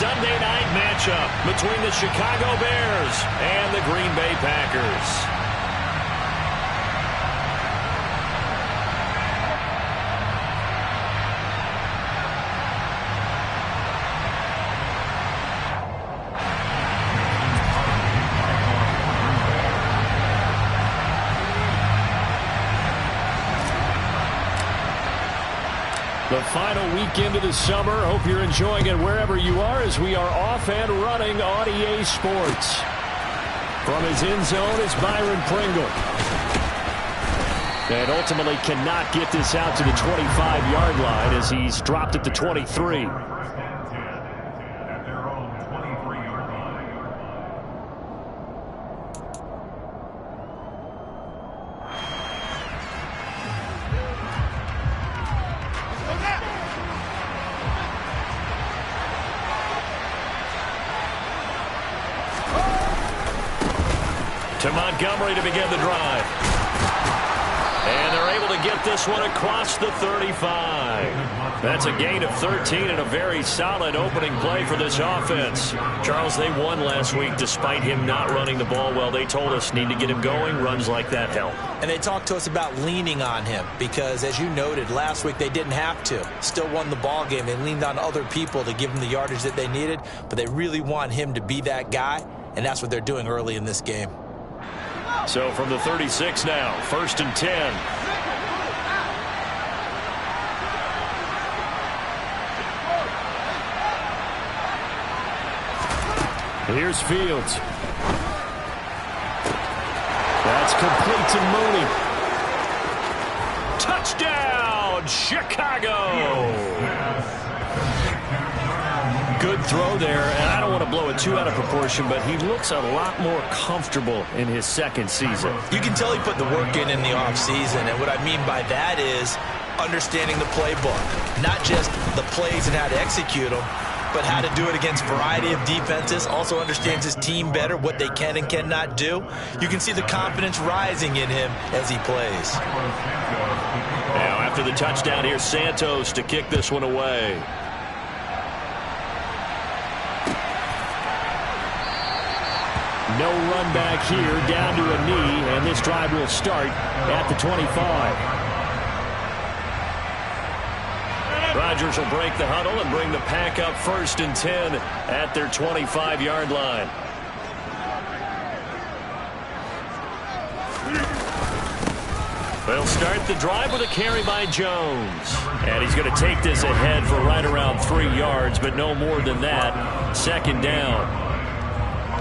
Sunday night matchup between the Chicago Bears and the Green Bay Packers. The final weekend of the summer. Hope you're enjoying it wherever you are as we are off and running on EA Sports. From his end zone is Byron Pringle. And ultimately cannot get this out to the 25-yard line as he's dropped at the 23. To Montgomery to begin the drive. And they're able to get this one across the 35. That's a gain of 13 and a very solid opening play for this offense. Charles, they won last week despite him not running the ball well. They told us need to get him going. Runs like that help. And they talked to us about leaning on him because, as you noted, last week they didn't have to. Still won the ball game. They leaned on other people to give them the yardage that they needed, but they really want him to be that guy, and that's what they're doing early in this game. So from the 36 now, 1st and 10. Here's Fields. That's complete to Mooney. Touchdown, Chicago! Good throw there, and I don't want to blow it too out of proportion, but he looks a lot more comfortable in his second season. You can tell he put the work in the offseason, and what I mean by that is understanding the playbook. Not just the plays and how to execute them, but how to do it against a variety of defenses. Also understands his team better, what they can and cannot do. You can see the confidence rising in him as he plays. Now, after the touchdown, here's Santos to kick this one away. No run back here, down to a knee, and this drive will start at the 25. Rodgers will break the huddle and bring the pack up 1st and 10 at their 25-yard line. They'll start the drive with a carry by Jones. And he's going to take this ahead for right around 3 yards, but no more than that. 2nd down.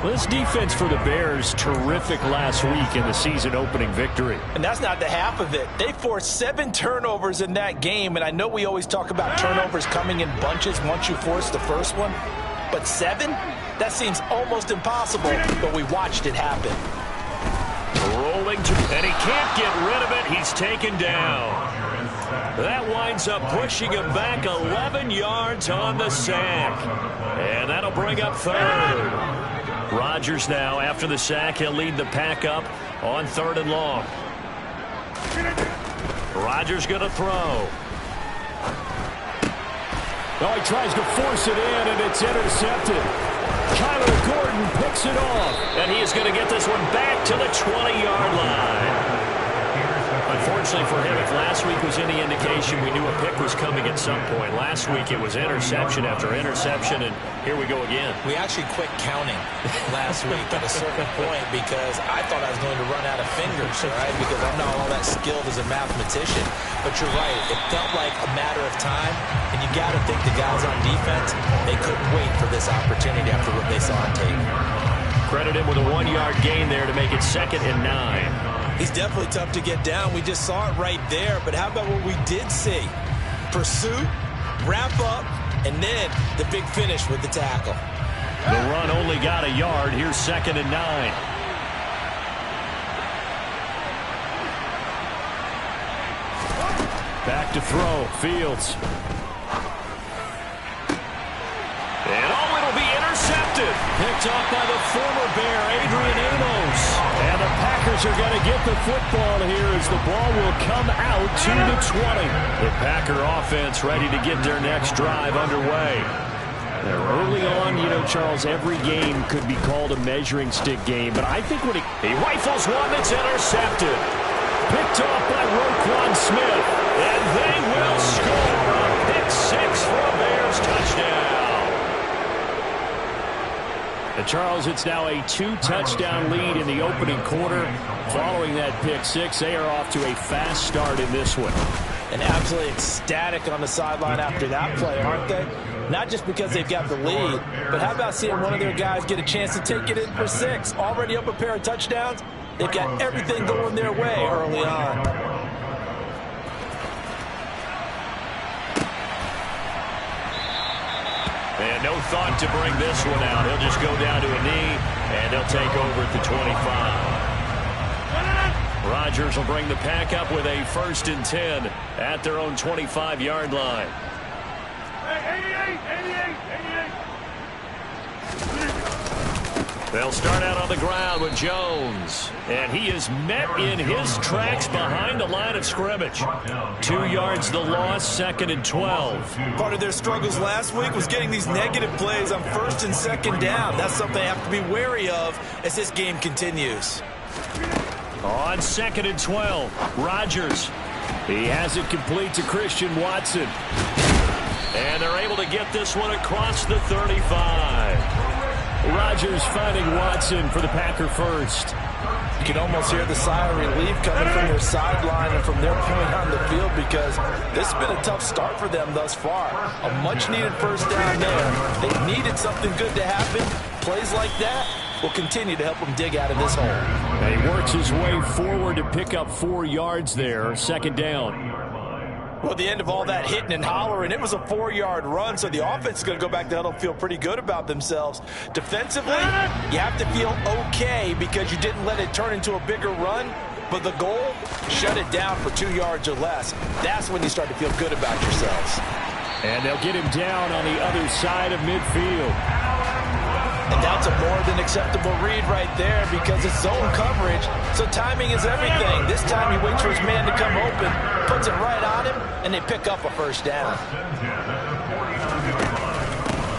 Well, this defense for the Bears, terrific last week in the season-opening victory. And that's not the half of it. They forced 7 turnovers in that game, and I know we always talk about turnovers coming in bunches once you force the first one. But 7? That seems almost impossible, but we watched it happen. Rolling to, and he can't get rid of it. He's taken down. That winds up pushing him back 11 yards on the sack. And that'll bring up 3rd. Rodgers now, after the sack, he'll lead the pack up on 3rd and long. Rodgers going to throw. Oh, he tries to force it in, and it's intercepted. Kyler Gordon picks it off. And he is going to get this one back to the 20-yard line. Unfortunately for him, if last week was any indication, we knew a pick was coming at some point. Last week it was interception after interception, and here we go again. We actually quit counting last week at a certain point because I thought I was going to run out of fingers, right? Because I'm not all that skilled as a mathematician. But you're right. It felt like a matter of time, and you got to think the guys on defense, they couldn't wait for this opportunity after what they saw on tape. Credit him with a 1-yard gain there to make it 2nd and 9. He's definitely tough to get down. We just saw it right there. But how about what we did see? Pursuit, wrap up, and then the big finish with the tackle. The run only got a yard. Here's 2nd and 9. Back to throw. Fields. And oh, it'll be intercepted. Picked off by the former Bear, Adrian Amos. And the Packers are going to get the football here as the ball will come out to the 20. The Packer offense ready to get their next drive underway. They're early on Charles, every game could be called a measuring stick game, but I think when he rifles one that's intercepted. Picked off by Roquan Smith, and they will score a pick six for a Bears touchdown. And Charles, it's now a 2-touchdown lead in the opening quarter. Following that pick six, they are off to a fast start in this one. And absolutely ecstatic on the sideline after that play, aren't they? Not just because they've got the lead, but how about seeing one of their guys get a chance to take it in for six? Already up a pair of touchdowns. They've got everything going their way early on. And no thought to bring this one out. He'll just go down to a knee, and they'll take over at the 25. Rodgers will bring the pack up with a 1st and 10 at their own 25-yard line. 88. They'll start out on the ground with Jones. And he is met in his tracks behind the line of scrimmage. 2 yards the loss, 2nd and 12. Part of their struggles last week was getting these negative plays on 1st and 2nd down. That's something they have to be wary of as this game continues. On 2nd and 12, Rodgers. He has it complete to Christian Watson. And they're able to get this one across the 35. Rodgers finding Watson for the Packer first. You can almost hear the sigh of relief coming from their sideline and from their point on the field because this has been a tough start for them thus far. A much-needed first down there. They needed something good to happen. Plays like that will continue to help them dig out of this hole. And he works his way forward to pick up 4 yards there, 2nd down. Well, at the end of all that hitting and hollering, it was a 4-yard run, so the offense is going to go back to huddle and feel pretty good about themselves. Defensively, you have to feel okay because you didn't let it turn into a bigger run, but the goal, shut it down for 2 yards or less. That's when you start to feel good about yourselves. And they'll get him down on the other side of midfield. And that's a more than acceptable read right there because it's zone coverage, so timing is everything. This time he waits for his man to come open, puts it right on him, and they pick up a 1st down.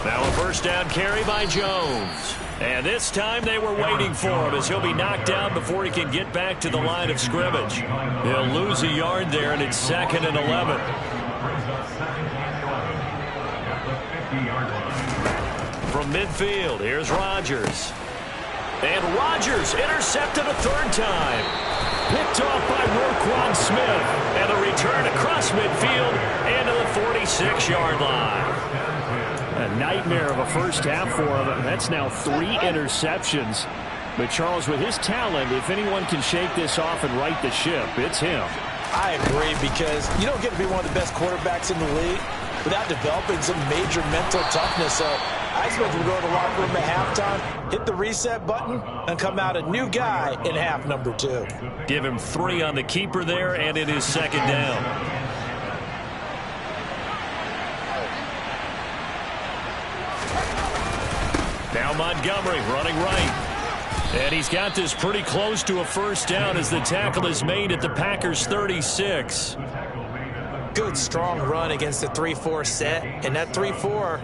Now a 1st down carry by Jones. And this time they were waiting for him as he'll be knocked down before he can get back to the line of scrimmage. He'll lose a yard there, and it's 2nd and 11. From midfield, here's Rodgers. And Rodgers intercepted a 3rd time. Picked off by Roquan Smith. And a return across midfield and to the 46-yard line. A nightmare of a first half for him. That's now 3 interceptions. But Charles, with his talent, if anyone can shake this off and right the ship, it's him. I agree because you don't get to be one of the best quarterbacks in the league without developing some major mental toughness. So I expect him to go to the locker room at halftime, hit the reset button, and come out a new guy in half number 2. Give him 3 on the keeper there, and it is 2nd down. Now Montgomery running right. And he's got this pretty close to a 1st down as the tackle is made at the Packers' 36. Good, strong run against the 3-4 set. And that 3-4,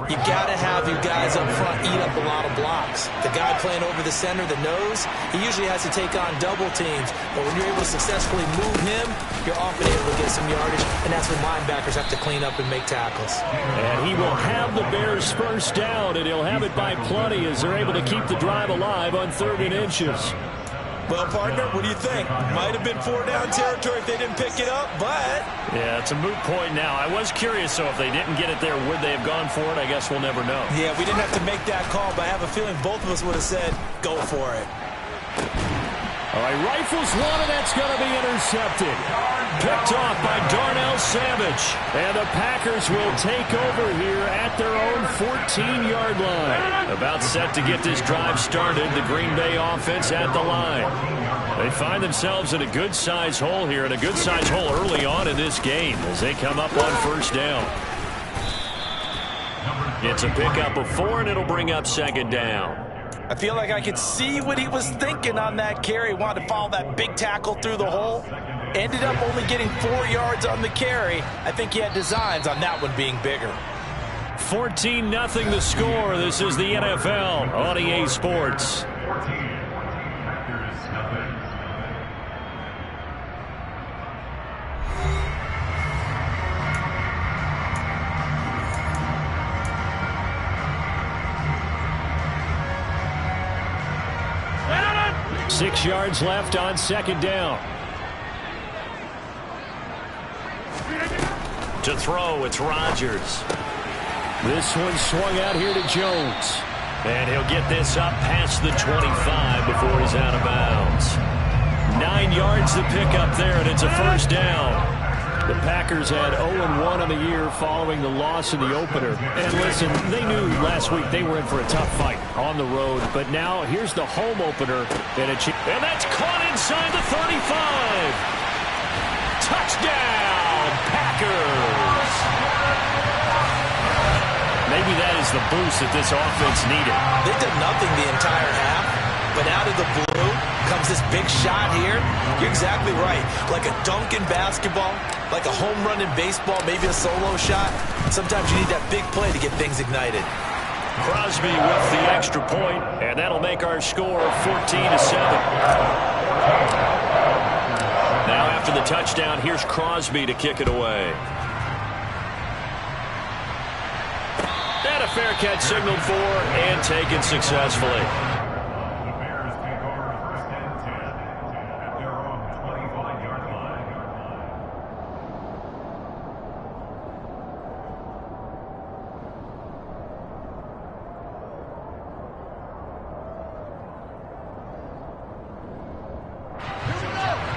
you got to have your guys up front eat up a lot of blocks. The guy playing over the center, the nose, he usually has to take on double teams. But when you're able to successfully move him, you're often able to get some yardage. And that's when linebackers have to clean up and make tackles. And he will have the Bears' 1st down, and he'll have it by plenty as they're able to keep the drive alive on 3rd and inches. Well, partner, what do you think? Might have been 4-down territory if they didn't pick it up, but... Yeah, it's a moot point now. I was curious, so if they didn't get it there, would they have gone for it? I guess we'll never know. Yeah, we didn't have to make that call, but I have a feeling both of us would have said, go for it. All right, rifles one, and that's going to be intercepted. Picked off by Darnell Savage. And the Packers will take over here at their own 14-yard line. About set to get this drive started, the Green Bay offense at the line. They find themselves in a good-sized hole here, and a good-sized hole early on in this game as they come up on 1st down. It's a pickup of 4, and it'll bring up 2nd down. I feel like I could see what he was thinking on that carry. Wanted to follow that big tackle through the hole. Ended up only getting 4 yards on the carry. I think he had designs on that one being bigger. 14-0 the score. This is the NFL on EA Sports. Six yards left on second down. To throw, it's Rodgers. This one swung out here to Jones. And he'll get this up past the 25 before he's out of bounds. 9 yards to pick up there, and it's a first down. The Packers had 0-1 on the year following the loss in the opener. And listen, they knew last week they were in for a tough fight on the road. But now here's the home opener. And that's caught inside the 35. Touchdown, Packers. Maybe that is the boost that this offense needed. They did nothing the entire half, but out of the blue comes this big shot here. You're exactly right. Like a dunk in basketball, like a home run in baseball, maybe a solo shot. Sometimes you need that big play to get things ignited. Crosby with the extra point, and that'll make our score 14-7. Now after the touchdown, here's Crosby to kick it away. And a fair catch signaled for and taken successfully.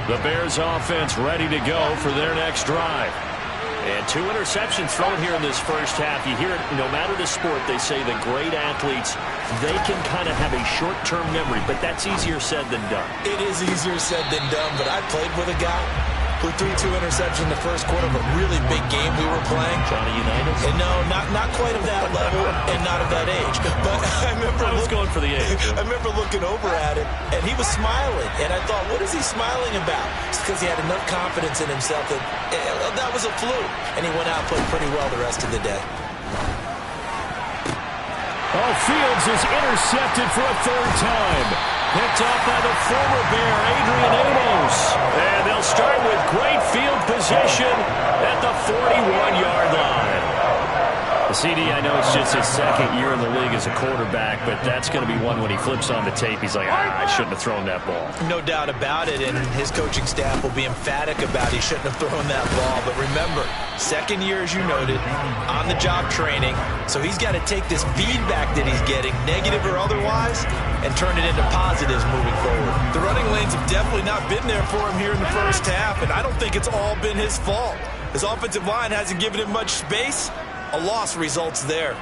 The Bears offense ready to go for their next drive. And 2 interceptions thrown here in this first half. You hear it, no matter the sport, they say the great athletes, they can kind of have a short-term memory, but that's easier said than done. It is easier said than done, but I played with a guy who threw 2 interceptions in the first quarter of a really big game we were playing. Johnny Unitas? And no, not quite of that level and not of that age. But I was going for the age. I remember looking over at him, and he was smiling. And I thought, what is he smiling about? It's because he had enough confidence in himself that that was a fluke. And he went out and played pretty well the rest of the day. Oh, Fields is intercepted for a 3rd time. Picked off by the former Bear, Adrian Amos. And they'll start with great field position at the 41-yard line. The CD, I know it's just his 2nd year in the league as a quarterback, but that's going to be one when he flips on the tape, he's like, I shouldn't have thrown that ball. No doubt about it, and his coaching staff will be emphatic about he shouldn't have thrown that ball. But remember, 2nd year, as you noted, on-the-job training, so he's got to take this feedback that he's getting, negative or otherwise, and turn it into positives moving forward. The running lanes have definitely not been there for him here in the first half, and I don't think it's all been his fault. His offensive line hasn't given him much space. A loss results there.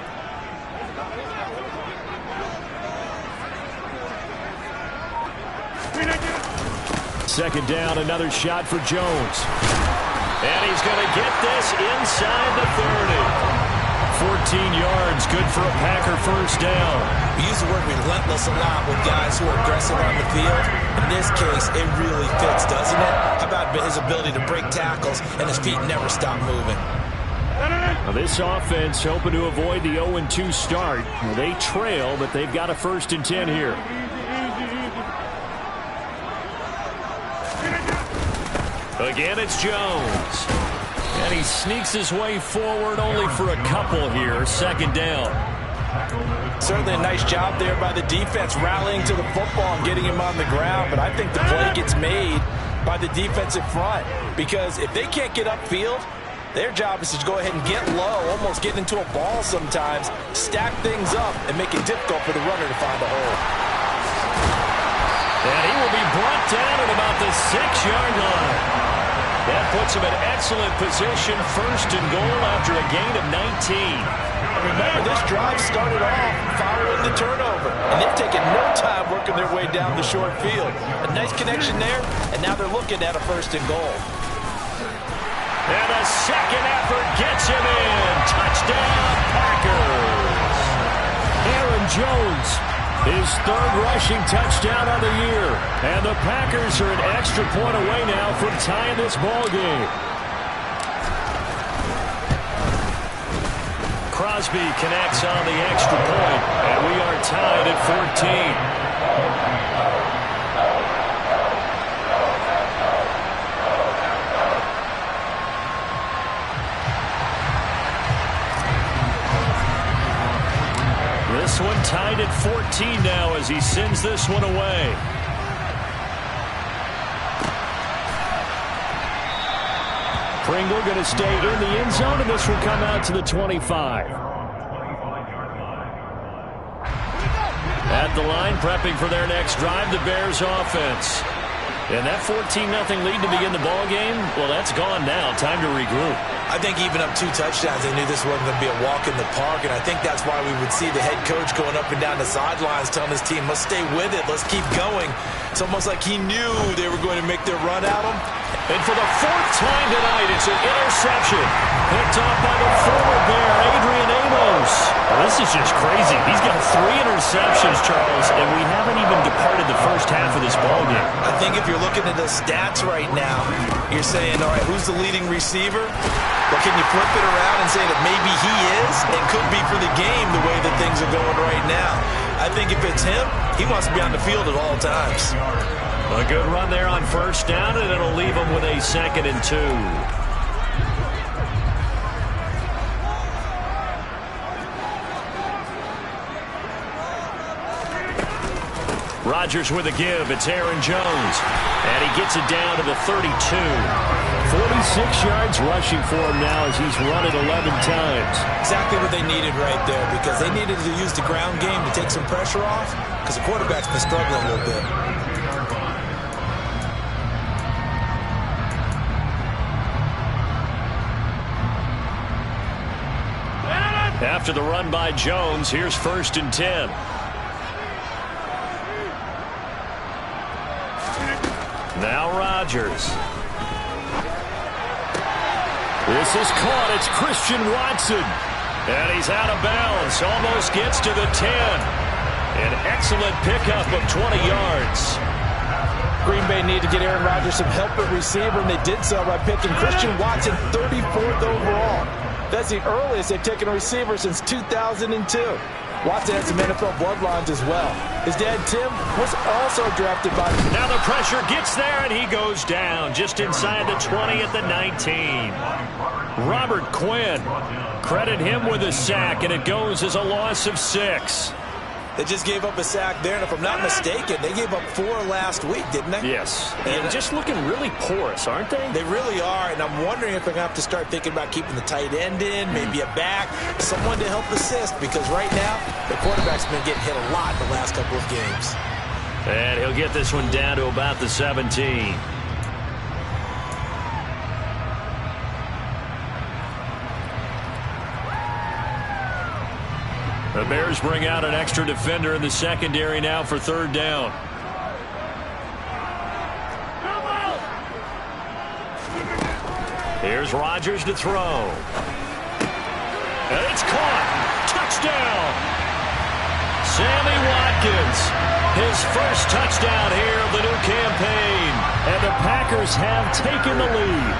Second down, another shot for Jones. And he's going to get this inside the 30. 14 yards, good for a Packer first down. We use the word relentless a lot with guys who are aggressive on the field. In this case, it really fits, doesn't it? How about his ability to break tackles and his feet never stop moving? Now this offense hoping to avoid the 0-2 start. They trail, but they've got a 1st and 10 here. Again, it's Jones. And he sneaks his way forward only for a couple here. 2nd down. Certainly a nice job there by the defense rallying to the football and getting him on the ground. But I think the play gets made by the defensive front. Because if they can't get upfield, their job is to go ahead and get low, almost get into a ball sometimes, stack things up, and make it difficult for the runner to find a hole. And he will be brought down at about the 6-yard line. That puts him in excellent position, 1st and goal after a gain of 19. And remember, this drive started off following the turnover, and they've taken no time working their way down the short field. A nice connection there, and now they're looking at a 1st and goal. And a second effort gets him in. Touchdown, Packers. Aaron Jones, his 3rd rushing touchdown on the year. And the Packers are an extra point away now from tying this ball game. Crosby connects on the extra point, and we are tied at 14. This one tied at 14 now as he sends this one away. Pringle going to stay in the end zone, and this will come out to the 25. At the line, prepping for their next drive, the Bears offense. And that 14-0 lead to begin the ball game, well, that's gone now. Time to regroup. I think even up 2 touchdowns, they knew this wasn't going to be a walk in the park, and I think that's why we would see the head coach going up and down the sidelines telling his team, let's stay with it, let's keep going. It's almost like he knew they were going to make their run at him. And for the 4th time tonight, it's an interception. Picked off by the former Bear, Adrian Amos. Well, this is just crazy. He's got 3 interceptions, Charles, and we haven't even departed the first half of this ballgame. I think if you're looking at the stats right now, you're saying, all right, who's the leading receiver? Well, can you flip it around and say that maybe he is and could be for the game the way that things are going right now? I think if it's him, he wants to be on the field at all times. A good run there on first down, and it'll leave him with a 2nd and 2. Rodgers with a give. It's Aaron Jones. And he gets it down to the 32. 46 yards rushing for him now as he's run it 11 times. Exactly what they needed right there, because they needed to use the ground game to take some pressure off, because the quarterback's been struggling a little bit. After the run by Jones, here's 1st and 10. Now Rodgers. This is caught. It's Christian Watson. And he's out of bounds. Almost gets to the 10. An excellent pickup of 20 yards. Green Bay need to get Aaron Rodgers some help at receiver, and they did so by picking Christian Watson 34th overall. That's the earliest they've taken a receiver since 2002. Watson has some NFL bloodlines as well. His dad, Tim, was also drafted by... Now the pressure gets there, and he goes down just inside the 20 at the 19. Robert Quinn, credit him with a sack, and it goes as a loss of 6. They just gave up a sack there, and if I'm not mistaken, they gave up 4 last week, didn't they? Yes. And just looking really porous, aren't they? They really are, and I'm wondering if they're going to have to start thinking about keeping the tight end in, maybe a back, someone to help assist, because right now, the quarterback's been getting hit a lot the last couple of games. And he'll get this one down to about the 17. The Bears bring out an extra defender in the secondary now for 3rd down. Here's Rodgers to throw. And it's caught. Touchdown. Sammy Watkins. His first touchdown here of the new campaign. And the Packers have taken the lead.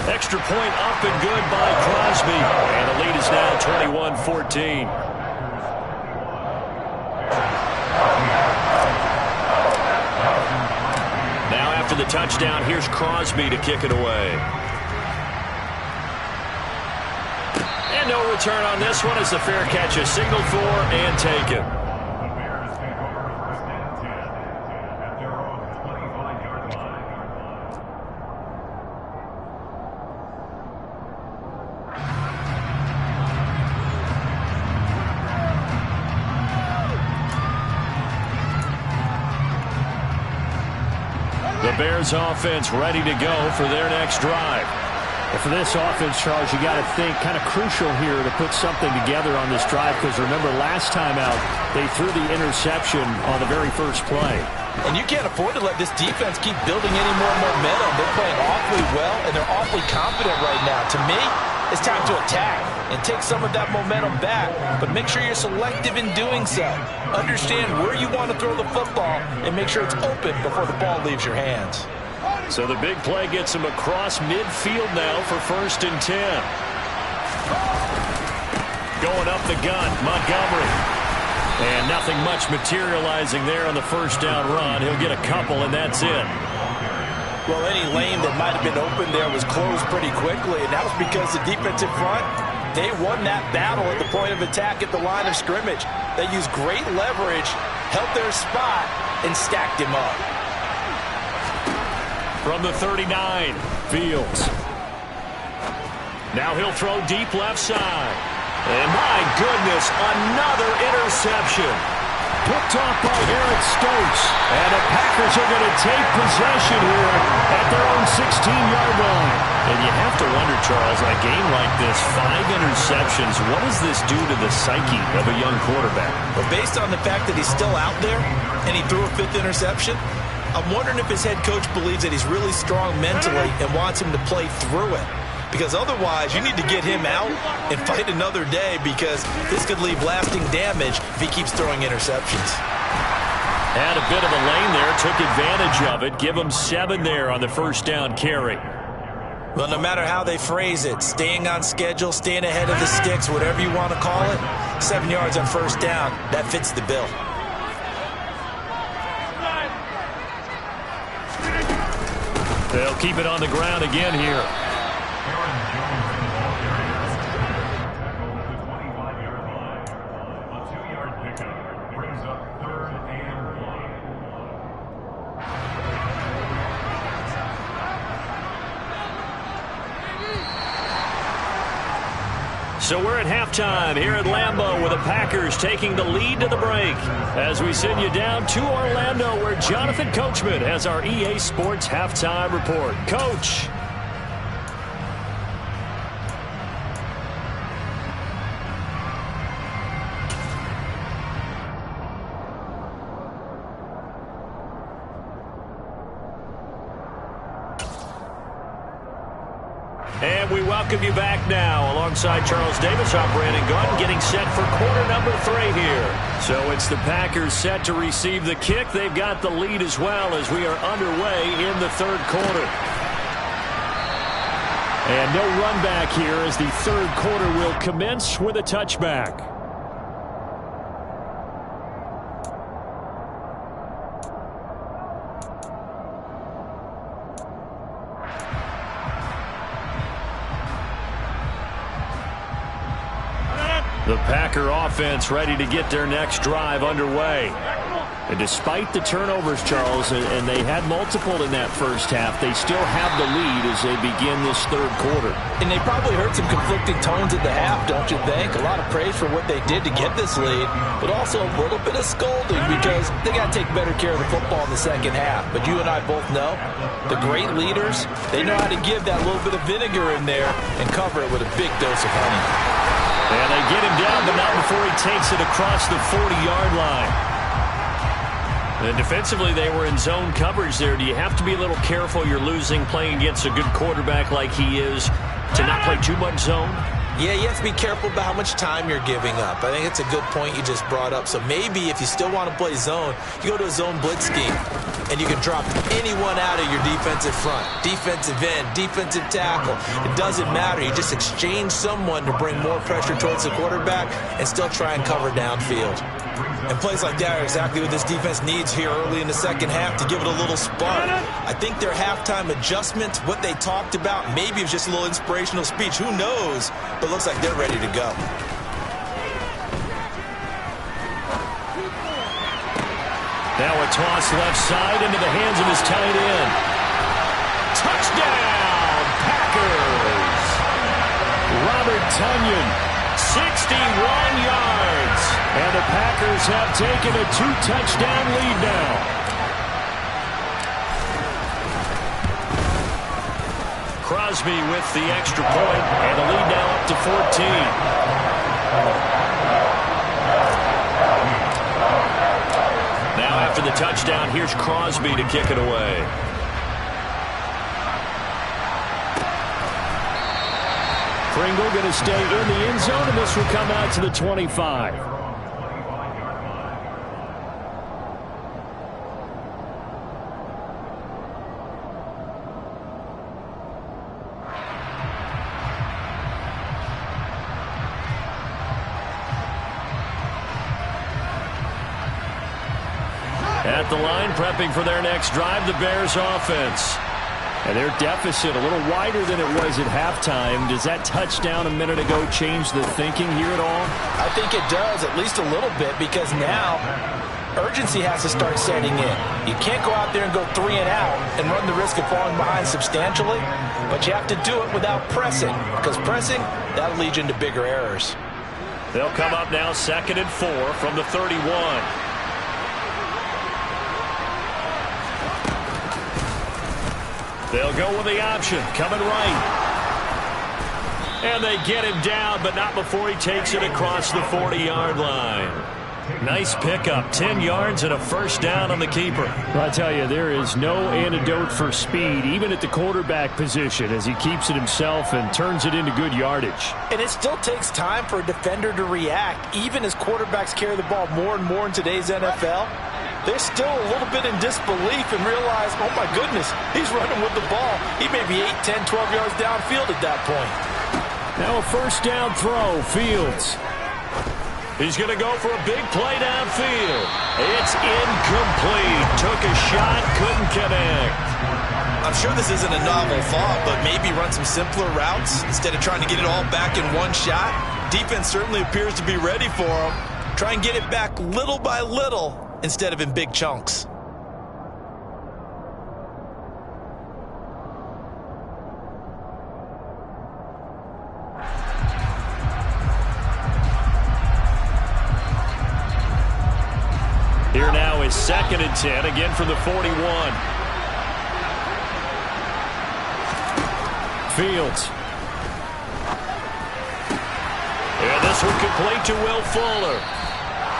Extra point up and good by Crosby. And the lead is now 21-14. Now after the touchdown, here's Crosby to kick it away. And no return on this one as the fair catch is signaled for and taken. The Bears offense ready to go for their next drive. And for this offense, Charles, you got to think kind of crucial here to put something together on this drive, because remember last time out they threw the interception on the very first play. And you can't afford to let this defense keep building any more momentum. They're playing awfully well, and they're awfully confident right now. To me, it's time to attack and take some of that momentum back, but make sure you're selective in doing so. Understand where you want to throw the football and make sure it's open before the ball leaves your hands. So the big play gets him across midfield now for 1st and 10. Going up the gun, Montgomery. And nothing much materializing there on the first down run. He'll get a couple, and that's it. Well, any lane that might have been open there was closed pretty quickly, and that was because the defensive front, they won that battle at the point of attack at the line of scrimmage. They used great leverage, held their spot, and stacked him up. From the 39, Fields. Now he'll throw deep left side. And my goodness, another interception. Picked off by Eric Stokes. And the Packers are going to take possession here at their own 16-yard line. And you have to wonder, Charles, in a game like this, 5 interceptions, what does this do to the psyche of a young quarterback? Well, based on the fact that he's still out there and he threw a 5th interception, I'm wondering if his head coach believes that he's really strong mentally and wants him to play through it. Because otherwise, you need to get him out and fight another day, because this could leave lasting damage if he keeps throwing interceptions. Had a bit of a lane there, took advantage of it. Give him 7 there on the first down carry. Well, no matter how they phrase it, staying on schedule, staying ahead of the sticks, whatever you want to call it, 7 yards on first down, that fits the bill. They'll keep it on the ground again here. So we're at halftime here at Lambeau with the Packers taking the lead to the break as we send you down to Orlando, where Jonathan Coachman has our EA Sports halftime report. Coach. And we welcome you back now alongside Charles Davis. I'm Brandon Gunn, getting set for quarter number 3 here. So it's the Packers set to receive the kick. They've got the lead as well as we are underway in the 3rd quarter. And no run back here as the 3rd quarter will commence with a touchback. The Packer offense ready to get their next drive underway. And despite the turnovers, Charles, and they had multiple in that first half, they still have the lead as they begin this 3rd quarter. And they probably heard some conflicting tones at the half, don't you think? A lot of praise for what they did to get this lead, but also a little bit of scolding because they got to take better care of the football in the second half. But you and I both know the great leaders, they know how to give that little bit of vinegar in there and cover it with a big dose of honey. And they get him down, but not before he takes it across the 40-yard line. And defensively, they were in zone coverage there. Do you have to be a little careful? You're losing playing against a good quarterback like he is to not play too much zone? Yeah, you have to be careful about how much time you're giving up. I think it's a good point you just brought up. So maybe if you still want to play zone, you go to a zone blitz scheme, and you can drop anyone out of your defensive front, defensive end, defensive tackle. It doesn't matter. You just exchange someone to bring more pressure towards the quarterback and still try and cover downfield. And plays like that are exactly what this defense needs here early in the second half to give it a little spark. I think their halftime adjustment, what they talked about, maybe it was just a little inspirational speech. Who knows? But it looks like they're ready to go. Now a toss left side into the hands of his tight end. Touchdown, Packers! Robert Tonyan, 61 yards. And the Packers have taken a 2-touchdown lead now. Crosby with the extra point, and the lead now up to 14. Now after the touchdown, here's Crosby to kick it away. Pringle going to stay in the end zone, and this will come out to the 25. At the line, prepping for their next drive, the Bears offense. And their deficit a little wider than it was at halftime. Does that touchdown a minute ago change the thinking here at all? I think it does, at least a little bit, because now urgency has to start setting in. You can't go out there and go 3 and out and run the risk of falling behind substantially, but you have to do it without pressing, because pressing, that'll lead you into bigger errors. They'll come up now 2nd and 4 from the 31. They'll go with the option, coming right. And they get him down, but not before he takes it across the 40-yard line. Nice pickup, 10 yards and a first down on the keeper. Well, I tell you, there is no antidote for speed, even at the quarterback position, as he keeps it himself and turns it into good yardage. And it still takes time for a defender to react, even as quarterbacks carry the ball more and more in today's NFL. They're still a little bit in disbelief and realize, oh my goodness, he's running with the ball. He may be 8, 10, 12 yards downfield at that point. Now a first down throw, Fields. He's going to go for a big play downfield. It's incomplete. Took a shot, couldn't connect. I'm sure this isn't a novel thought, but maybe run some simpler routes instead of trying to get it all back in one shot. Defense certainly appears to be ready for him. Try and get it back little by little instead of in big chunks. Here now is 2nd and 10, again from the 41. Fields. And this one complete to Will Fuller.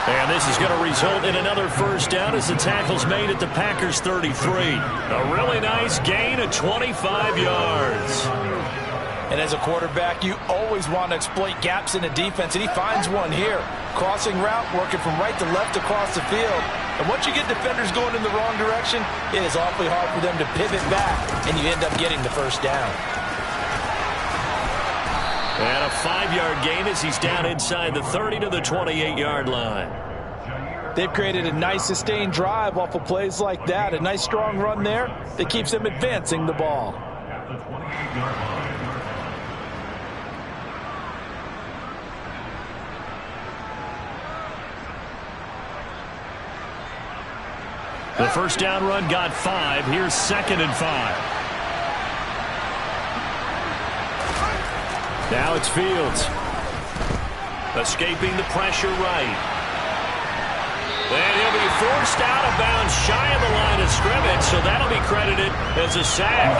And this is going to result in another first down as the tackle's made at the Packers' 33. A really nice gain of 25 yards. And as a quarterback, you always want to exploit gaps in the defense, and he finds one here. Crossing route, working from right to left across the field. And once you get defenders going in the wrong direction, it is awfully hard for them to pivot back, and you end up getting the first down. And a 5-yard gain as he's down inside the 30 to the 28-yard line. They've created a nice sustained drive off of plays like that. A nice strong run there that keeps them advancing the ball. The first down run got 5. Here's 2nd and 5. Now it's Fields. Escaping the pressure right. And he'll be forced out of bounds shy of the line of scrimmage, so that'll be credited as a sack.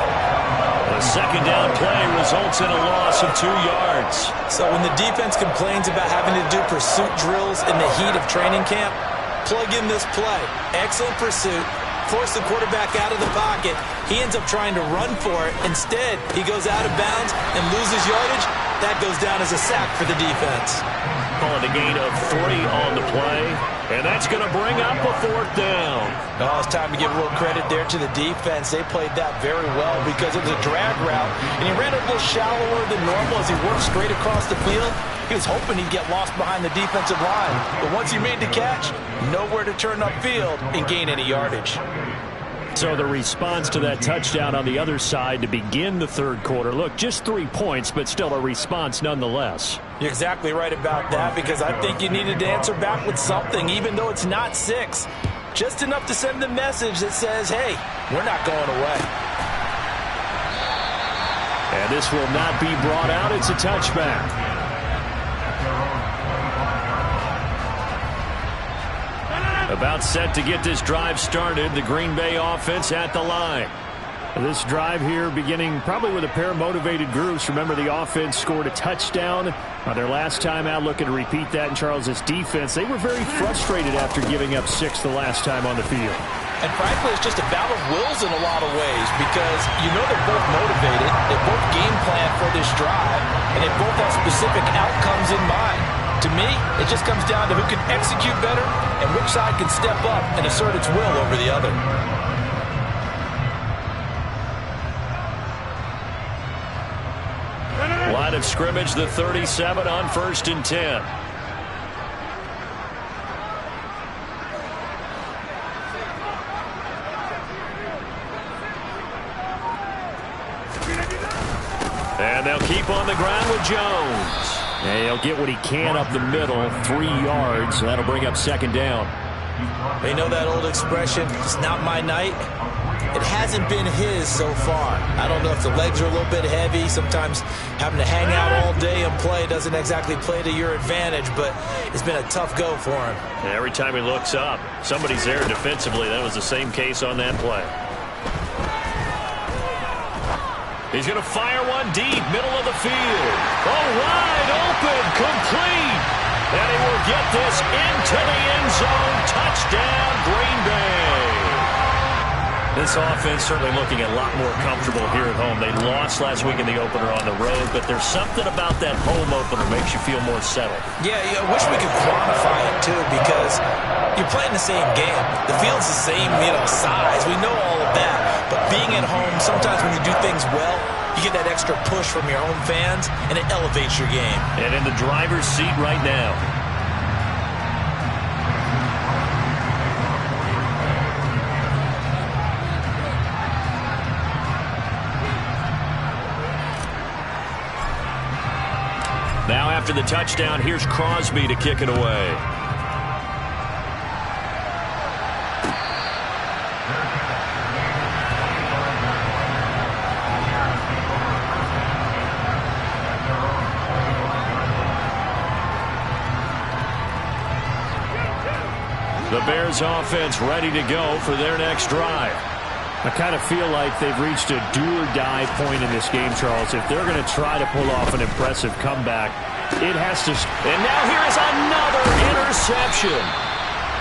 A second down play results in a loss of 2 yards. So when the defense complains about having to do pursuit drills in the heat of training camp, plug in this play. Excellent pursuit. Force the quarterback out of the pocket. He ends up trying to run for it. Instead, he goes out of bounds and loses yardage. That goes down as a sack for the defense. Calling a gain of 3 on the play. And that's going to bring up a 4th down. Oh, it's time to give a little credit there to the defense. They played that very well because it was a drag route. And he ran a little shallower than normal as he worked straight across the field. He was hoping he'd get lost behind the defensive line. But once he made the catch, nowhere to turn upfield and gain any yardage. So the response to that touchdown on the other side to begin the third quarter. Look, just 3 points, but still a response nonetheless. You're exactly right about that, because I think you needed to answer back with something, even though it's not 6. Just enough to send the message that says, hey, we're not going away. And this will not be brought out. It's a touchback. About set to get this drive started. The Green Bay offense at the line. This drive here beginning probably with a pair of motivated groups. Remember, the offense scored a touchdown on their last time out. Looking to repeat that in Charles' defense. They were very frustrated after giving up 6 the last time on the field. And frankly, it's just a battle of wills in a lot of ways, because you know they're both motivated. They both game plan for this drive, and they both have specific outcomes in mind. To me, it just comes down to who can execute better and which side can step up and assert its will over the other. Line of scrimmage, the 37 on 1st and 10. And they'll keep on the ground with Jones. And he'll get what he can up the middle, 3 yards. That'll bring up second down. You know that old expression, it's not my night? It hasn't been his so far. I don't know if the legs are a little bit heavy. Sometimes having to hang out all day and play doesn't exactly play to your advantage, but it's been a tough go for him. And every time he looks up, somebody's there defensively. That was the same case on that play. He's going to fire one deep, middle of the field. Oh, wide open, complete. And he will get this into the end zone. Touchdown, Green Bay. This offense certainly looking a lot more comfortable here at home. They lost last week in the opener on the road, but there's something about that home opener that makes you feel more settled. Yeah, I wish we could quantify it, too, because you're playing the same game. The field's the same, size. We know all of that. But being at home, sometimes when you do things well, you get that extra push from your home fans, and it elevates your game. And in the driver's seat right now. Now after the touchdown, here's Crosby to kick it away. The Bears offense ready to go for their next drive. I kind of feel like they've reached a do-or-die point in this game, Charles. If they're going to try to pull off an impressive comeback, it has to... And now here is another interception.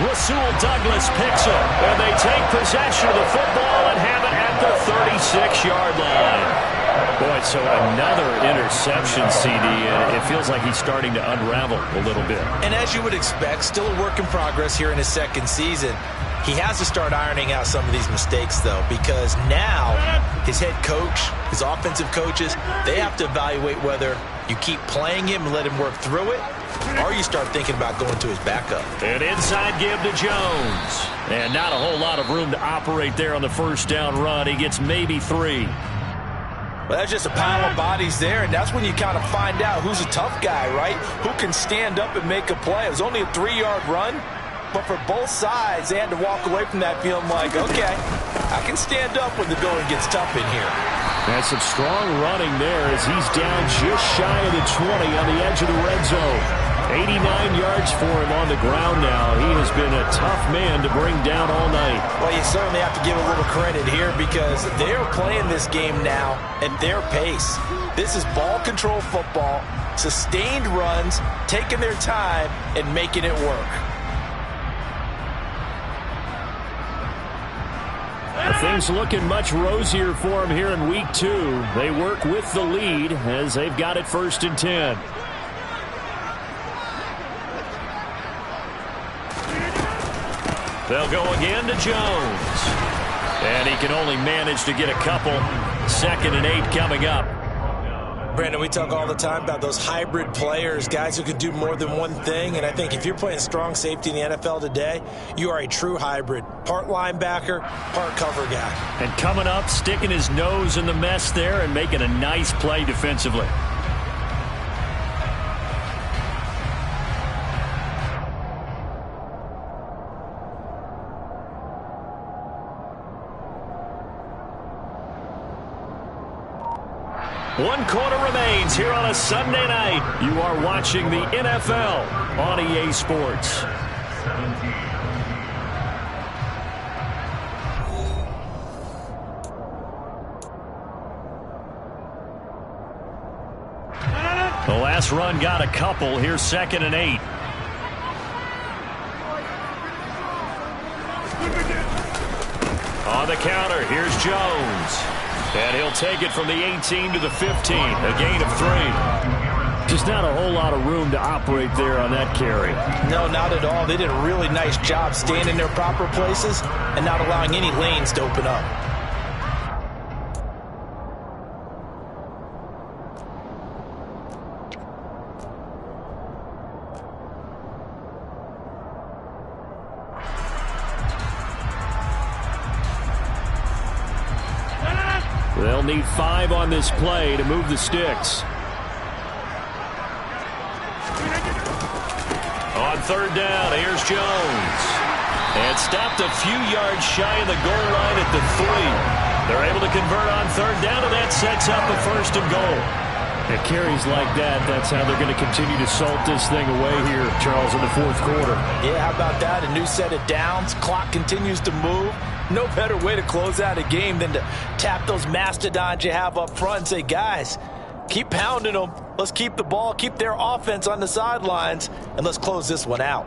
Rasul Douglas picks it, and they take possession of the football and have it at the 36-yard line. Boy, so another interception, CD, and it feels like he's starting to unravel a little bit. And as you would expect, still a work in progress here in his second season. He has to start ironing out some of these mistakes, though, because now his head coach, his offensive coaches, they have to evaluate whether you keep playing him and let him work through it, or you start thinking about going to his backup. An inside give to Jones. And not a whole lot of room to operate there on the first down run. He gets maybe 3. Well, that's just a pile of bodies there, and that's when you kind of find out who's a tough guy, right? Who can stand up and make a play. It was only a 3-yard run, but for both sides, they had to walk away from that feeling like, okay, I can stand up when the going gets tough in here. And some strong running there as he's down just shy of the 20 on the edge of the red zone. 89 yards for him on the ground now. He has been a tough man to bring down all night. Well, you certainly have to give a little credit here because they're playing this game now at their pace. This is ball control football, sustained runs, taking their time, and making it work. Things looking much rosier for him here in week 2. They work with the lead as they've got it 1st and 10. They'll go again to Jones. And he can only manage to get a couple. 2nd and 8 coming up. Brandon, we talk all the time about those hybrid players, guys who can do more than one thing. And I think if you're playing strong safety in the NFL today, you are a true hybrid. Part linebacker, part cover guy. And coming up, sticking his nose in the mess there and making a nice play defensively. One quarter remains here on a Sunday night. You are watching the NFL on EA Sports. The last run got a couple. Here's 2nd and 8. On the counter, here's Jones. And he'll take it from the 18 to the 15, a gain of 3. Just not a whole lot of room to operate there on that carry. No, not at all. They did a really nice job staying in their proper places and not allowing any lanes to open up. They'll They'll need 5 on this play to move the sticks. On third down, here's Jones. And stopped a few yards shy of the goal line at the 3. They're able to convert on third down, and that sets up a 1st and goal. It carries like that. That's how they're going to continue to salt this thing away here, Charles, in the 4th quarter. Yeah, how about that? A new set of downs. Clock continues to move. No better way to close out a game than to tap those mastodons you have up front and say, guys, keep pounding them. Let's keep the ball, keep their offense on the sidelines, and let's close this one out.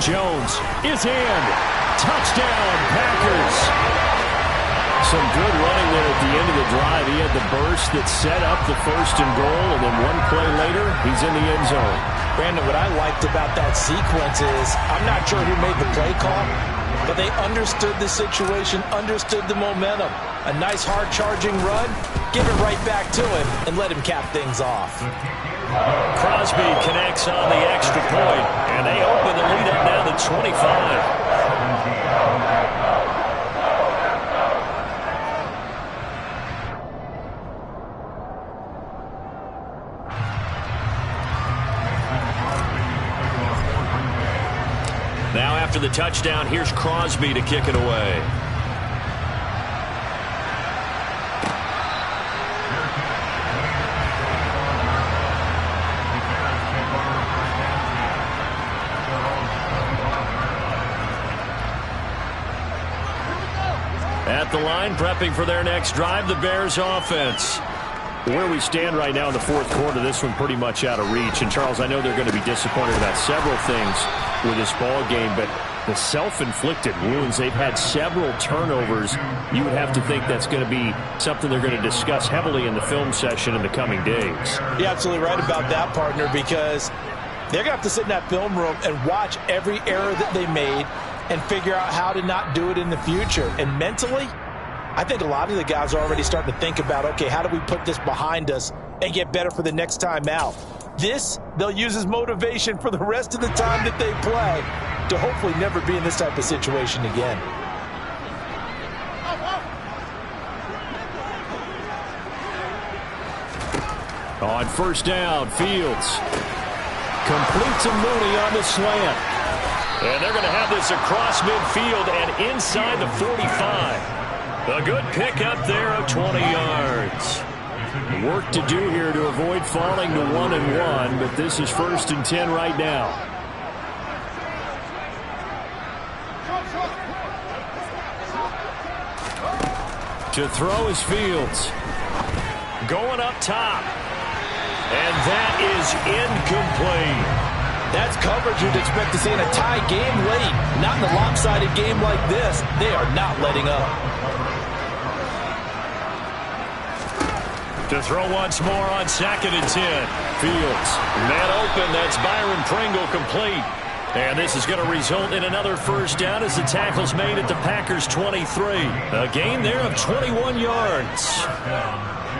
Jones is in. Touchdown, Packers. Some good running there at the end of the drive. He had the burst that set up the 1st and goal, and then one play later, he's in the end zone. Brandon, what I liked about that sequence is I'm not sure who made the play call, but they understood the situation, understood the momentum. A nice hard-charging run, give it right back to him, and let him cap things off. Crosby connects on the extra point, and they open the lead up now to 25. Now after the touchdown, here's Crosby to kick it away. At the line, prepping for their next drive, the Bears offense. Where we stand right now in the 4th quarter, this one pretty much out of reach. And, Charles, I know they're going to be disappointed about several things with this ball game, but the self-inflicted wounds, they've had several turnovers. You would have to think that's going to be something they're going to discuss heavily in the film session in the coming days. You're absolutely right about that, partner, because they're going to have to sit in that film room and watch every error that they made and figure out how to not do it in the future. And mentally, I think a lot of the guys are already starting to think about, okay, how do we put this behind us and get better for the next time out? This, they'll use as motivation for the rest of the time that they play to hopefully never be in this type of situation again. On 1st down, Fields completes a Mooney on the slant. And they're going to have this across midfield and inside the 45. A good pickup there of 20 yards. Work to do here to avoid falling to 1-1, but this is 1st and 10 right now. To throw is Fields. Going up top. And that is incomplete. That's coverage you'd expect to see in a tie game late. Not in a lopsided game like this. They are not letting up. To throw once more on 2nd and 10. Fields. Man open. That's Byron Pringle complete. And this is going to result in another 1st down as the tackle's made at the Packers' 23. A gain there of 21 yards.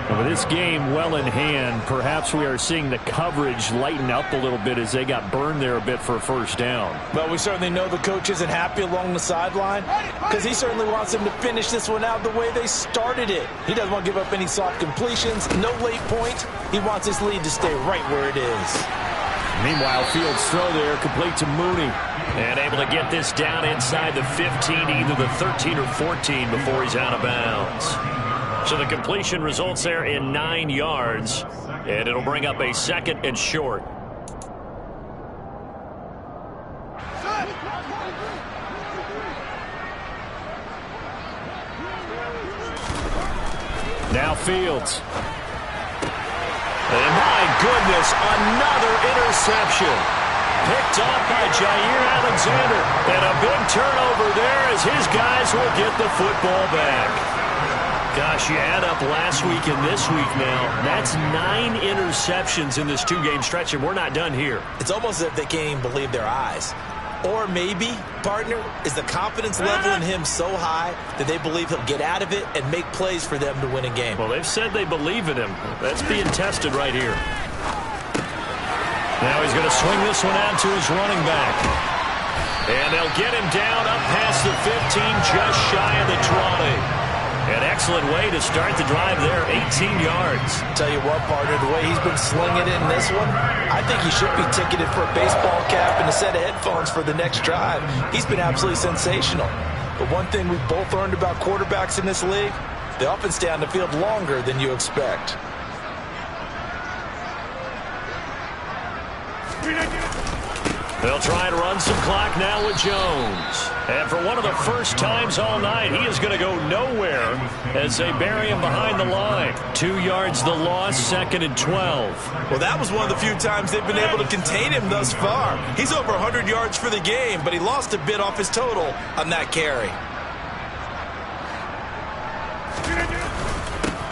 With this game well in hand, perhaps we are seeing the coverage lighten up a little bit as they got burned there a bit for a 1st down. But we certainly know the coach isn't happy along the sideline because he certainly wants them to finish this one out the way they started it. He doesn't want to give up any soft completions, no late points. He wants his lead to stay right where it is. Meanwhile, Fields' throw there complete to Mooney. And able to get this down inside the 15, either the 13 or 14 before he's out of bounds. So the completion results there in 9 yards, and it'll bring up a 2nd and short. Now Fields. And my goodness, another interception. Picked off by Jair Alexander. And a big turnover there as his guys will get the football back. Gosh, you add up last week and this week now. That's 9 interceptions in this 2-game stretch, and we're not done here. It's almost as if they can't even believe their eyes. Or maybe, partner, is the confidence level in him so high that they believe he'll get out of it and make plays for them to win a game. Well, they've said they believe in him. That's being tested right here. Now he's going to swing this one out to his running back. And they'll get him down up past the 15, just shy of the 20. An excellent way to start the drive there, 18 yards. Tell you what, partner, the way he's been slinging it in this one, I think he should be ticketed for a baseball cap and a set of headphones for the next drive. He's been absolutely sensational. But one thing we've both learned about quarterbacks in this league, they often stay on the field longer than you expect. They'll try and run some clock now with Jones. And for one of the first times all night, he is going to go nowhere as they bury him behind the line. 2 yards the loss, 2nd and 12. Well, that was one of the few times they've been able to contain him thus far. He's over 100 yards for the game, but he lost a bit off his total on that carry.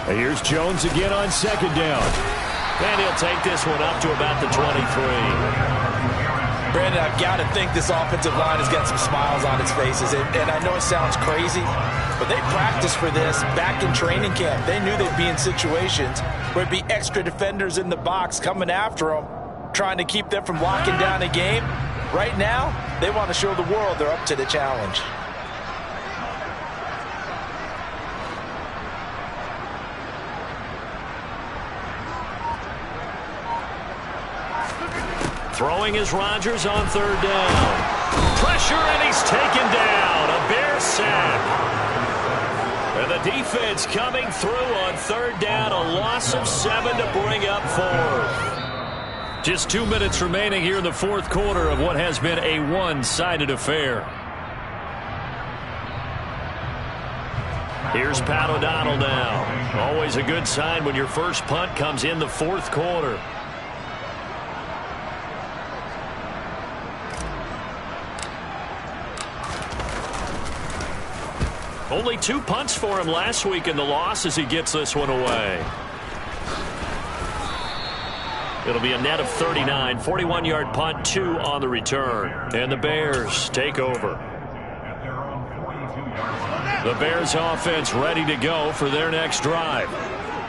And here's Jones again on 2nd down. And he'll take this one up to about the 23. Brandon, I've got to think this offensive line has got some smiles on its faces. And I know it sounds crazy, but they practiced for this back in training camp. They knew they'd be in situations where there'd be extra defenders in the box coming after them, trying to keep them from locking down a game. Right now, they want to show the world they're up to the challenge. Throwing is Rodgers on 3rd down. Pressure, and he's taken down. A Bear sack. And the defense coming through on 3rd down. A loss of 7 to bring up 4th. Just 2 minutes remaining here in the 4th quarter of what has been a one-sided affair. Here's Pat O'Donnell now. Always a good sign when your first punt comes in the 4th quarter. Only 2 punts for him last week in the loss as he gets this one away. It'll be a net of 39, 41-yard punt, 2 on the return. And the Bears take over. The Bears offense ready to go for their next drive.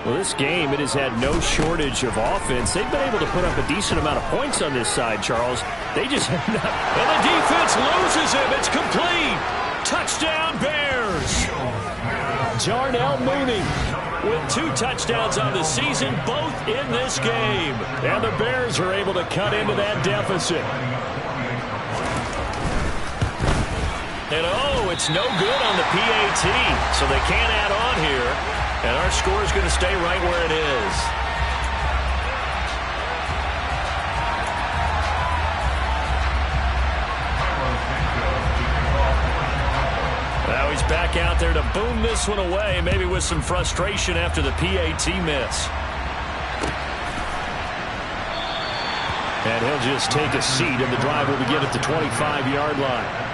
Well, this game, it has had no shortage of offense. They've been able to put up a decent amount of points on this side, Charles. They just have not. And the defense loses him. It's complete. Touchdown, Bears. Darnell Mooney with 2 touchdowns on the season, both in this game. And the Bears are able to cut into that deficit. And oh, it's no good on the PAT, so they can't add on here. And our score is going to stay right where it is. Now he's back out there to boom this one away, maybe with some frustration after the PAT miss. And he'll just take a seat, and the drive will begin at the 25-yard line.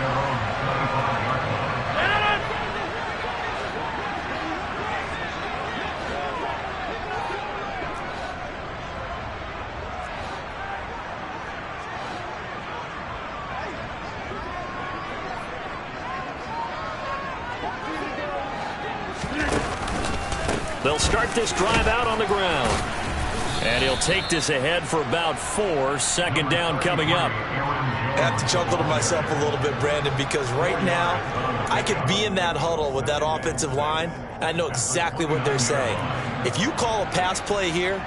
They'll start this drive out on the ground. And he'll take this ahead for about 4. 2nd down coming up. I have to chuckle to myself a little bit, Brandon, because right now I could be in that huddle with that offensive line, and I know exactly what they're saying. If you call a pass play here,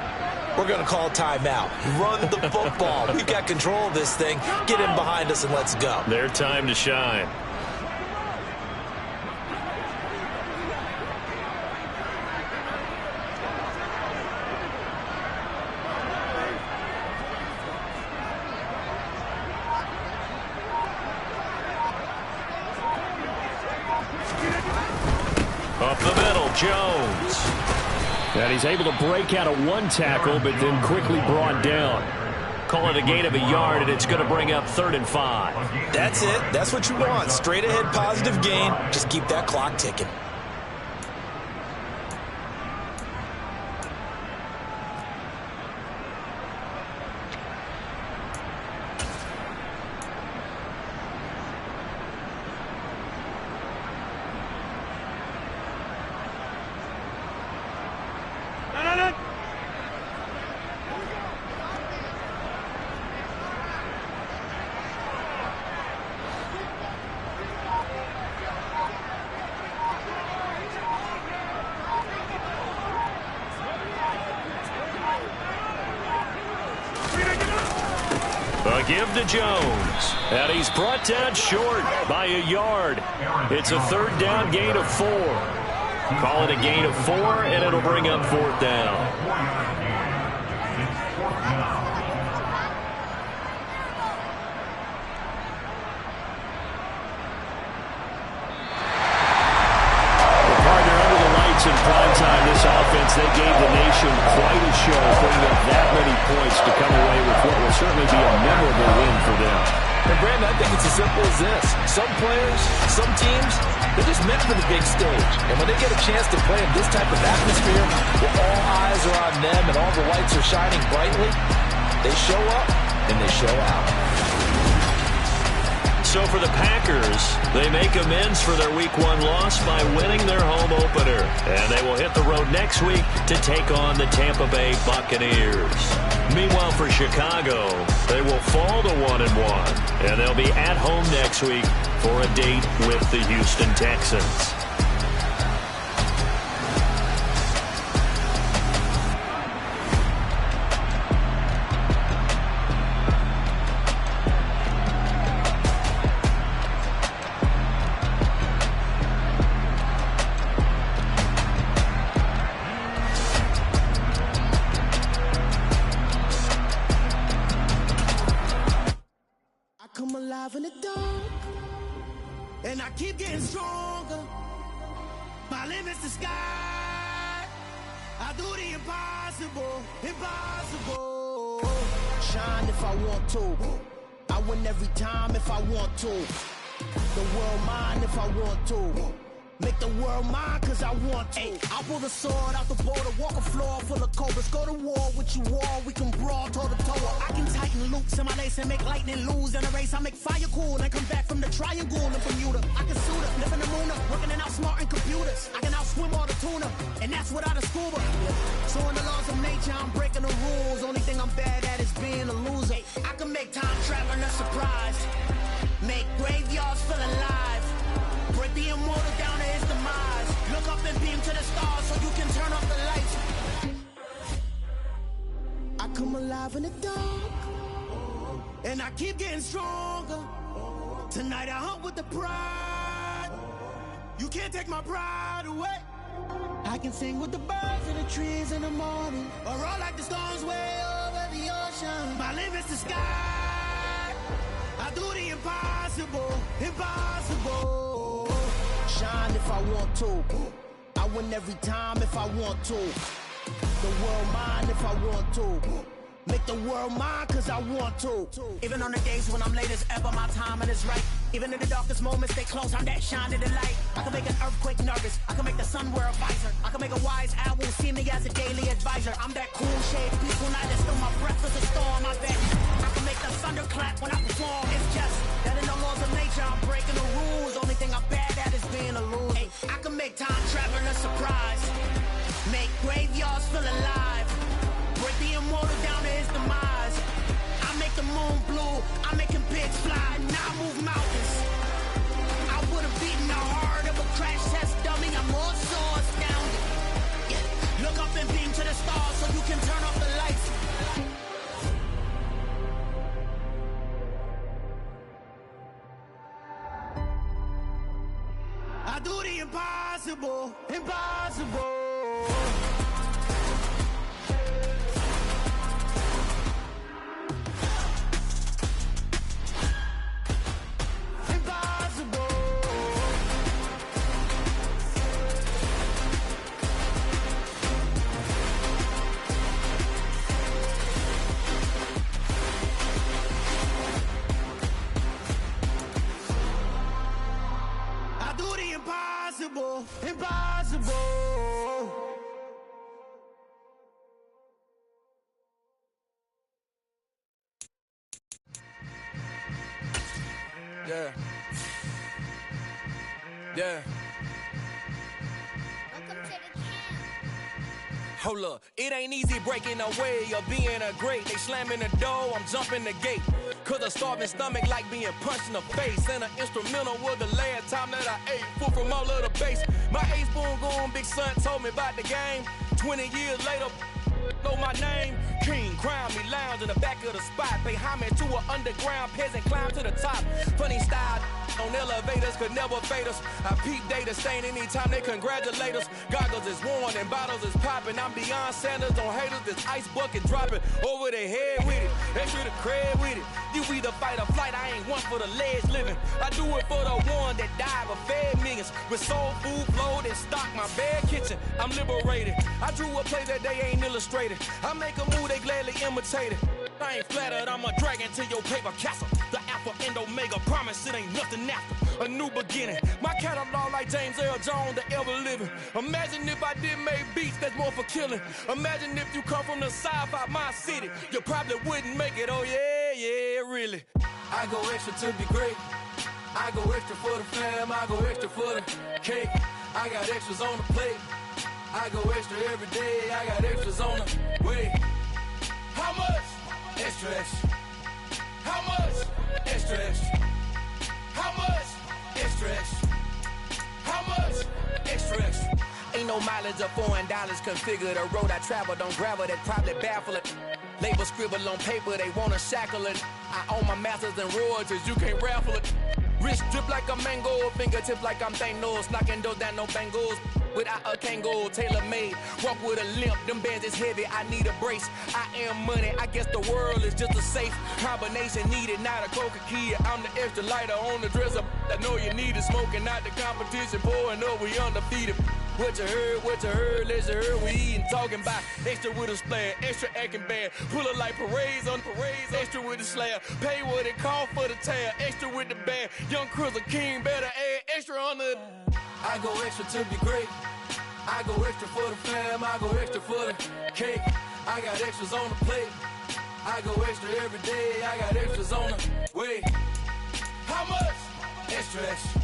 we're going to call a timeout. Run the football. We've got control of this thing. Get him behind us and let's go. Their time to shine. Up the middle, Jones. And he's able to break out of 1 tackle, but then quickly brought down. Call it a gain of a yard, and it's going to bring up 3rd and 5. That's it. That's what you want. Straight ahead positive gain. Just keep that clock ticking. give to Jones. And he's brought down short by a yard. It's a third down gain of 4. Call it a gain of 4, and it'll bring up fourth down. In prime time, this offense, they gave the nation quite a show, putting up that many points to come away with what will certainly be a memorable win for them. And Brandon, I think it's as simple as this. Some players, some teams, they're just meant for the big stage. And when they get a chance to play in this type of atmosphere, where all eyes are on them and all the lights are shining brightly, they show up and they show out. So for the Packers, they make amends for their Week 1 loss by winning their home opener. And they will hit the road next week to take on the Tampa Bay Buccaneers. Meanwhile, for Chicago, they will fall to 1-1. And they'll be at home next week for a date with the Houston Texans. In the dark, and I keep getting stronger. My limit's the sky. I do the impossible, impossible. Shine if I want to. I win every time if I want to. The world mine if I want to. Make the world mine cause I want to. I'll pull the sword out the border, walk a floor full of cobras. Go to war with you all, we can brawl toe to toe. I can tighten loops in my lace and make lightning lose in a race. I make fire cool and come back from the triangle in Bermuda. I can suit up, live in the moon up, working and outsmarting computers. I can outswim all the tuna, and that's without a scuba. So in the laws of nature, I'm breaking the rules. Only thing I'm bad at is being a loser. I can make time traveling a surprise. Make graveyards feel alive. Break the immortal down to his demise. Look up and beam to the stars so you can turn off the lights. I come alive in the dark, and I keep getting stronger. Tonight I hunt with the pride. You can't take my pride away. I can sing with the birds and the trees in the morning, or roll like the storms way over the ocean. My limit's the sky. I do the impossible, impossible. Shine if I want to. I win every time if I want to. The world mine if I want to. Make the world mine cause I want to. Even on the days when I'm late as ever, my timing is right. Even in the darkest moments, stay close, I'm that shine in the light. I can make an earthquake nervous, I can make the sun wear a visor. I can make a wise owl see me as a daily advisor. I'm that cool shade, peaceful night, and still my breath is a storm. I bet I can make the thunder clap when I perform. It's just that in the laws of nature, I'm breaking the rules. Only thing I'm bad at is being a loser. I can make time traveling a surprise. Make graveyards feel alive. Break the immortal down to his demise. I make the moon blue, I make him pigs fly. Now I move mountains. I would've beaten the heart of a crash test dummy. I'm more so astounded. Yeah. Look up and beam to the stars so you can turn off the lights. I do the impossible, impossible. Impossible, impossible. Yeah. Yeah. Hold up, it ain't easy breaking away or being a great. They slamming the door, I'm jumping the gate. Cause a starving stomach like being punched in the face. And an instrumental was the last time that I ate. Food from all of the base. My ace boom goon, big son told me about the game. 20 years later, know my name? King, crown me, lounge in the back of the spot. Pay homage to an underground peasant, climb to the top. Funny style on elevators could never fade us. I peep data stain anytime they congratulate us. Goggles is worn and bottles is popping. I'm beyond Sanders on haters, this ice bucket dropping over their head with it. They should have cred with it. You either fight or flight, I ain't one for the ledge living. I do it for the one that died but fed millions. With soul food flowed and stocked my bad kitchen. I'm liberated. I drew a play that they ain't illustrated. I make a move they gladly imitate it. I ain't flattered, I'm a dragon to your paper castle. The Alpha and Omega, promise it ain't nothing after. A new beginning. My catalog like James Earl Jones, the ever living. Imagine if I did make beats that's more for killing. Imagine if you come from the south out my city. You probably wouldn't make it, oh yeah, really. I go extra to be great. I go extra for the fam, I go extra for the cake. I got extras on the plate. I go extra every day, I got extras on the way. How much? Extra, extra. How much? Extra, extra. How much? Extra, extra. How much? Extra, extra. Ain't no mileage of $4 configure the road I travel. Don't gravel, that probably baffle it. Label scribble on paper, they wanna shackle it. I own my masters and royalties, you can't raffle it. Wrist drip like a mango, fingertips like I'm Thanos. Knocking those down, no bangles. Without a Kango, tailor-made. Walk with a limp, them bands is heavy, I need a brace. I am money, I guess the world is just a safe combination needed, not a coca key. I'm the extra lighter on the dresser. I know you need it, smoking out the competition, pouring up, we undefeated. What you heard, let's you heard, we eating, talking about extra with a splash, extra acting bad, pull it like parades on parades, extra with the slab, pay what it cost for the tab, extra with the band, young Cruiser King, better add extra on the. I go extra to be great, I go extra for the fam, I go extra for the cake, I got extras on the plate, I go extra every day, I got extras on the way. How much? Extra, extra.